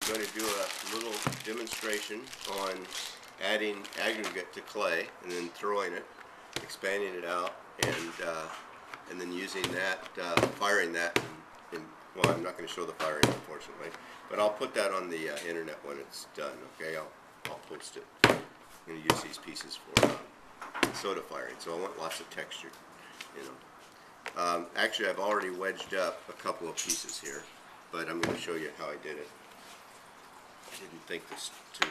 going to do a little demonstration on adding aggregate to clay and then throwing it, expanding it out, and then using that, firing that. Well, I'm not going to show the firing, unfortunately, but I'll put that on the internet when it's done. Okay, I'll post it. I'm going to use these pieces for soda firing, so I want lots of texture, you know. Actually, I've already wedged up a couple of pieces here, but I'm going to show you how I did it. I didn't think to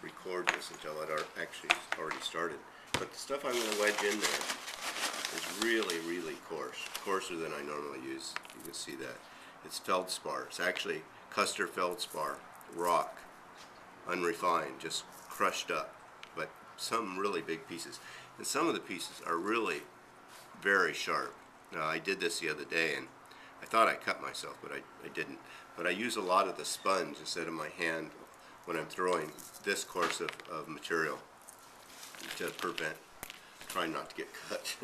record this until I'd actually already started. But the stuff I'm going to wedge in there is really, really coarse, coarser than I normally use. You can see that. It's feldspar. It's actually Custer feldspar, rock, unrefined, just crushed up, but some really big pieces. And some of the pieces are really very sharp. Now, I did this the other day, and I thought I cut myself, but I didn't. But I use a lot of the sponge instead of my hand when I'm throwing this coarse of material to prevent trying not to get cut.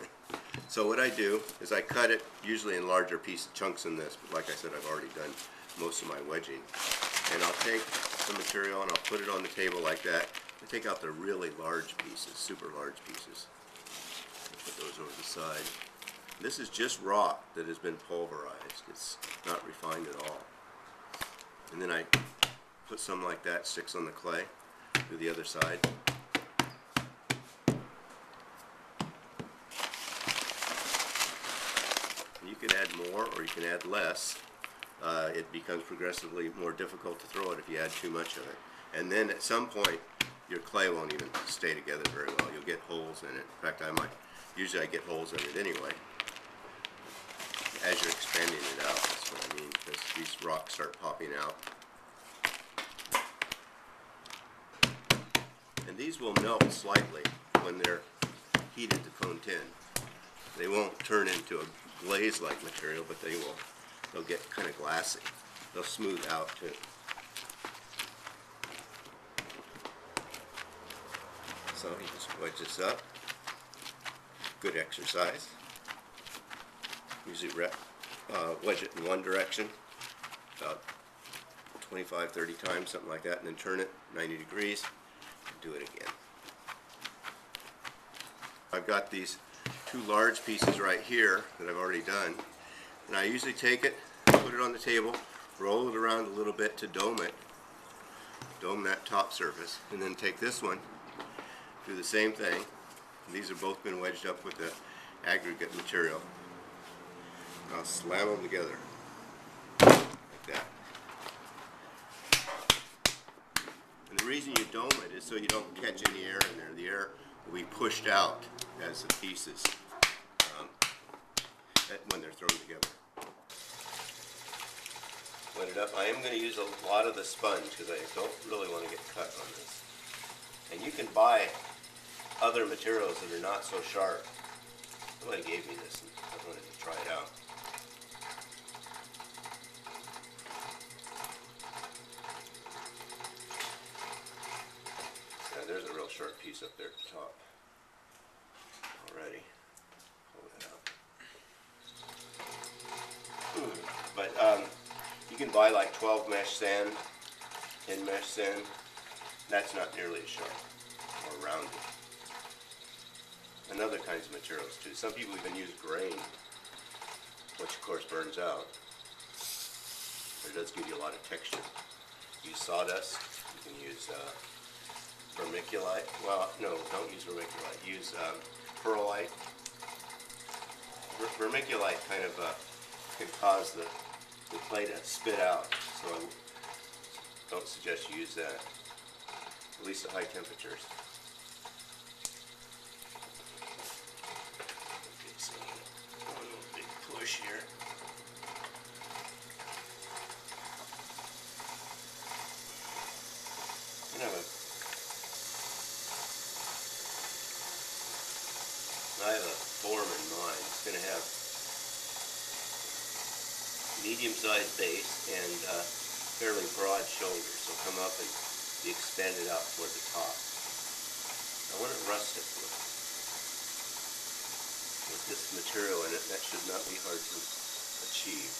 So what I do is I cut it usually in larger pieces, chunks than this, but like I said, I've already done most of my wedging. And I'll take some material and I'll put it on the table like that. I take out the really large pieces, super large pieces. Put those over the side. This is just rock that has been pulverized. It's not refined at all. And then I put some like that, sticks on the clay, do the other side. You can add more or you can add less. It becomes progressively more difficult to throw it if you add too much of it. And then at some point, your clay won't even stay together very well. You'll get holes in it. In fact, usually I get holes in it anyway. As you're expanding it out, that's what I mean, because these rocks start popping out. And these will melt slightly when they're heated to cone tin. They won't turn into a glaze-like material, but they'll get kind of glassy. They'll smooth out too. So you just wedge this up. Good exercise. Usually wedge it in one direction about 25-30 times, something like that, and then turn it 90 degrees and do it again. I've got these two large pieces right here that I've already done, and I usually take it, put it on the table, roll it around a little bit to dome it, dome that top surface, and then take this one, do the same thing. These have both been wedged up with the aggregate material. I'll slam them together like that. And the reason you dome it is so you don't catch any air in there. The air will be pushed out as the pieces when they're thrown together. Wet it up. I am going to use a lot of the sponge because I don't really want to get cut on this. And you can buy other materials that are not so sharp. Somebody gave me this and I wanted to try it out. Yeah, there's a real sharp piece up there at the top already. Hold it up. But you can buy like 12 mesh sand, 10 mesh sand. That's not nearly as sharp or rounded. And other kinds of materials too. Some people even use grain, which of course burns out. But it does give you a lot of texture. Use sawdust. You can use vermiculite. Well, no, don't use vermiculite. Use perlite. Vermiculite kind of can cause the clay to spit out, so I don't suggest you use that, at least at high temperatures. One little big push here. I have a form in mind. It's going to have medium-sized base and fairly broad shoulders. So come up and be expanded out toward the top. I want it rustic with this material in it. That should not be hard to achieve.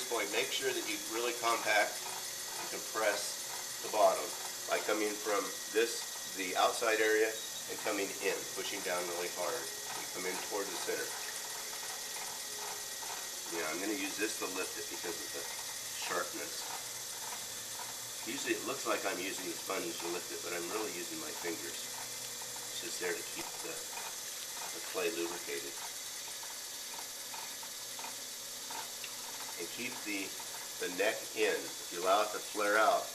this point, make sure that you really compact and compress the bottom by coming from the outside area and coming in, pushing down really hard. You come in toward the center. Yeah, I'm going to use this to lift it because of the sharpness. Usually it looks like I'm using the sponge to lift it, but I'm really using my fingers. It's just there to keep the clay lubricated. And keep the neck in. If you allow it to flare out,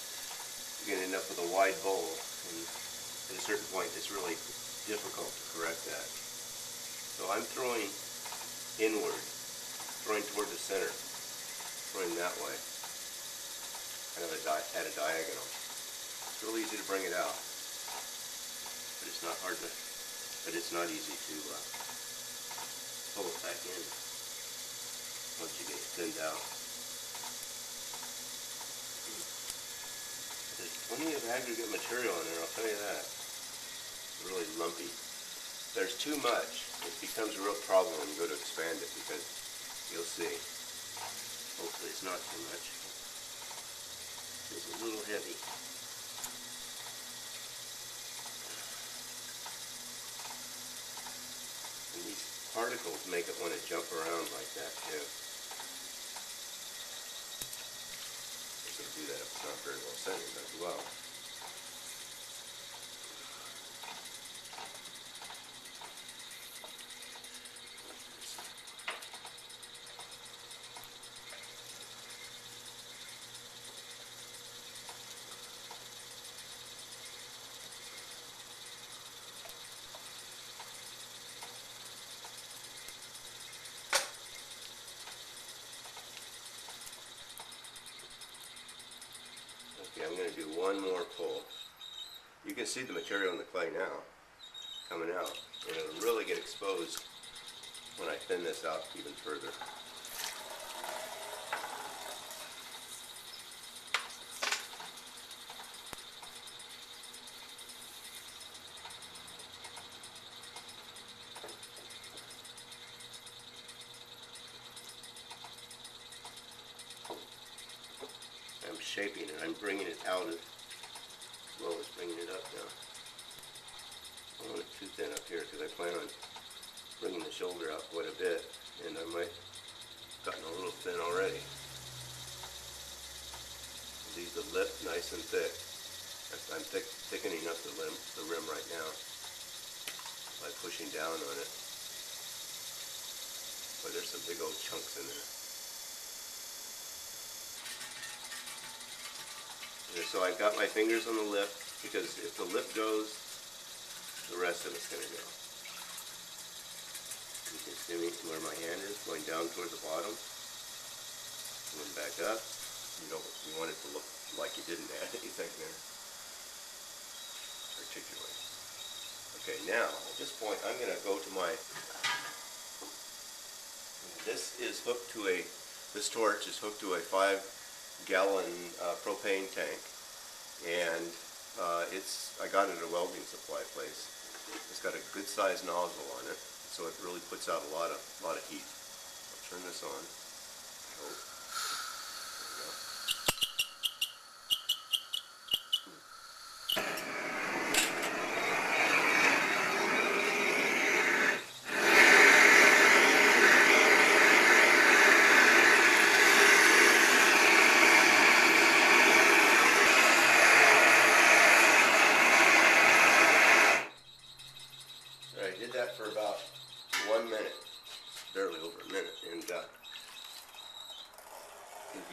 you're going to end up with a wide bowl. And at a certain point, it's really difficult to correct that. So I'm throwing inward, throwing toward the center, throwing that way. Kind of at a diagonal. It's really easy to bring it out, but it's not hard to. But it's not easy to pull it back in once you get it thinned out. There's plenty of aggregate material in there. I'll tell you that. It's really lumpy. If there's too much, it becomes a real problem when you go to expand it because you'll see. Hopefully, it's not too much. It's a little heavy. And these particles make it want to jump around like that too. It's going to do that if it's not very well centered as well. Okay, I'm going to do one more pull. You can see the material in the clay now coming out, and it'll really get exposed when I thin this out even further. I'm shaping it. I'm bringing it out as well as bringing it up now. I don't want it too thin up here because I plan on bringing the shoulder out quite a bit, and I might have gotten a little thin already. Leave the lip nice and thick. I'm thickening up the rim right now by pushing down on it. But there's some big old chunks in there. And so I've got my fingers on the lip, because if the lip goes, the rest of it's going to go. You can see me where my hand is, going down toward the bottom, coming back up. You want it to look like you didn't add anything there. Articulate. Okay, now at this point I'm going to go to my. This torch is hooked to a 5-gallon propane tank, and I got it at a welding supply place. It's got a good sized nozzle on it, so it really puts out a lot of heat. I'll turn this on. I did that for about 1 minute, barely over a minute, and if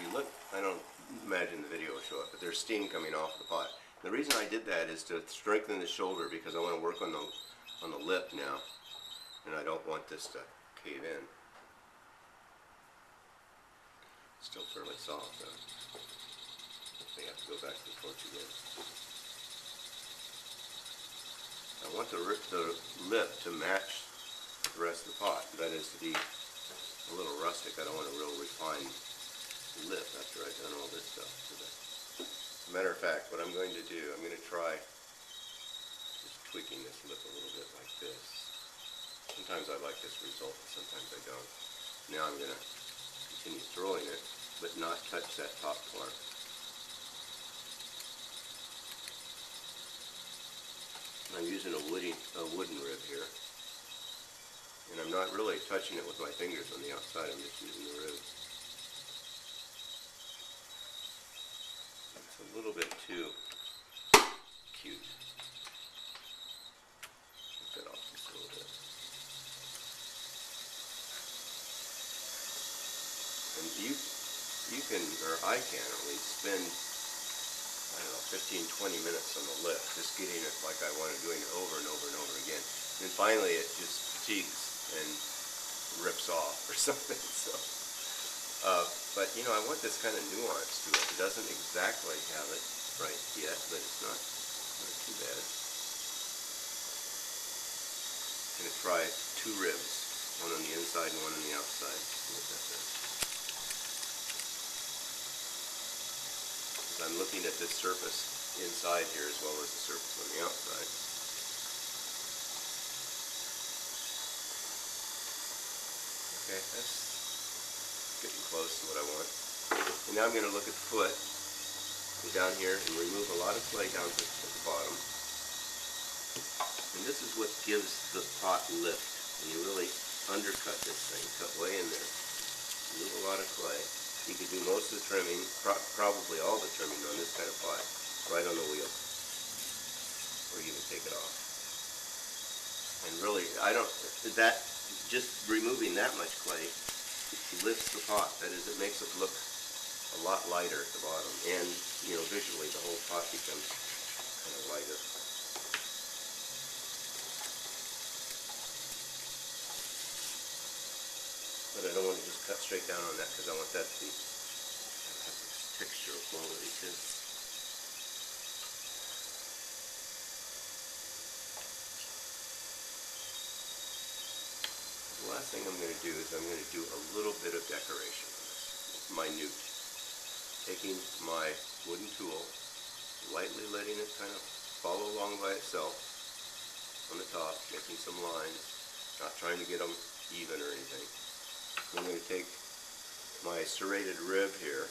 you look, I don't imagine the video will show up, but there's steam coming off the pot. The reason I did that is to strengthen the shoulder, because I want to work on the lip now, and I don't want this to cave in. It's still fairly soft though. I have to go back to the torch again. I want the lip to match the rest of the pot. That is, to be a little rustic. I don't want a real refined lip after I've done all this stuff to it. As a matter of fact, what I'm going to do, I'm going to try just tweaking this lip a little bit like this. Sometimes I like this result, and sometimes I don't. Now I'm going to continue throwing it. but not touch that top part. I'm using a wooden rib here, and I'm not really touching it with my fingers on the outside. I'm just using the ribs. It's a little bit too cute. Take that off just a little bit. And you can, or I can at least, spend, I don't know, 15-20 minutes on the lift, just getting it like I want to, doing it over and over and over again. And finally it just fatigues and rips off or something. So, but you know, I want this kind of nuance to it. It doesn't exactly have it right yet, but it's not too bad. I'm going to try 2 ribs, one on the inside and one on the outside. See what that does. I'm looking at this surface inside here as well as the surface on the outside. Okay, that's getting close to what I want. And now I'm going to look at the foot, go down here and remove a lot of clay down at the bottom. And this is what gives the pot lift. When you really undercut this thing, cut way in there, remove a lot of clay. You could do most of the trimming, probably all the trimming on this kind of pot, right on the wheel, or even take it off. And really, just removing that much clay lifts the pot. That is, it makes it look a lot lighter at the bottom, and you know, visually the whole pot becomes kind of lighter. But I don't want to just cut straight down on that because I want that to be have this textural quality too. The last thing I'm going to do is I'm going to do a little bit of decoration on this, minute. Taking my wooden tool, lightly letting it kind of follow along by itself on the top, making some lines, not trying to get them even or anything. I'm going to take my serrated rib here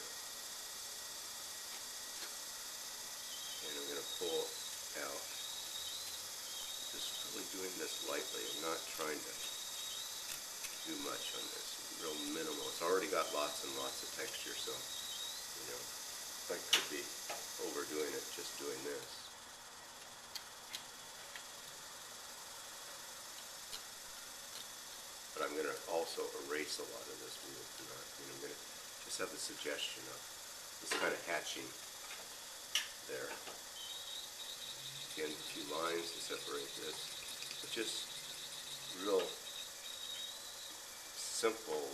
and I'm going to pull out. Just really doing this lightly. I'm not trying to do much on this. Real minimal. It's already got lots and lots of texture, so you know, I could be overdoing it just doing this. But I'm going to also erase a lot of this. I'm going to just have the suggestion of this kind of hatching there. Again, 2 lines to separate this. But just real simple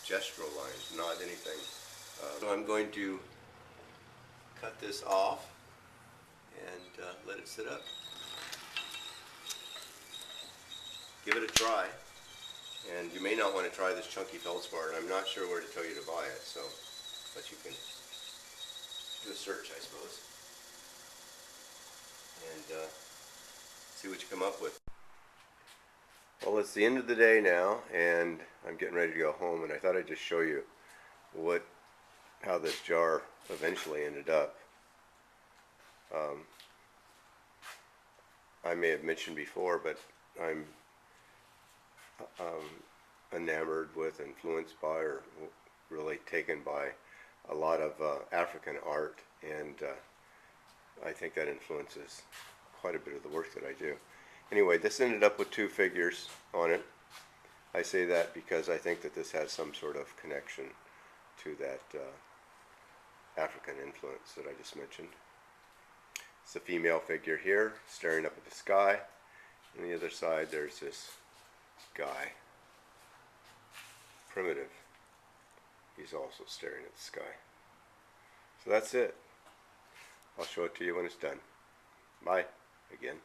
gestural lines, not anything. So I'm going to cut this off and let it sit up. Give it a try. And you may not want to try this chunky feldspar, and I'm not sure where to tell you to buy it, so, but you can do a search, I suppose, and see what you come up with. Well, it's the end of the day now, and I'm getting ready to go home, and I thought I'd just show you how this jar eventually ended up. I may have mentioned before, but I'm enamored with, influenced by, or really taken by a lot of African art, and I think that influences quite a bit of the work that I do. Anyway, this ended up with 2 figures on it. I say that because I think that this has some sort of connection to that African influence that I just mentioned. It's a female figure here, staring up at the sky. On the other side, there's this guy, Primitive. He's also staring at the sky. So that's it. I'll show it to you when it's done. Bye, again.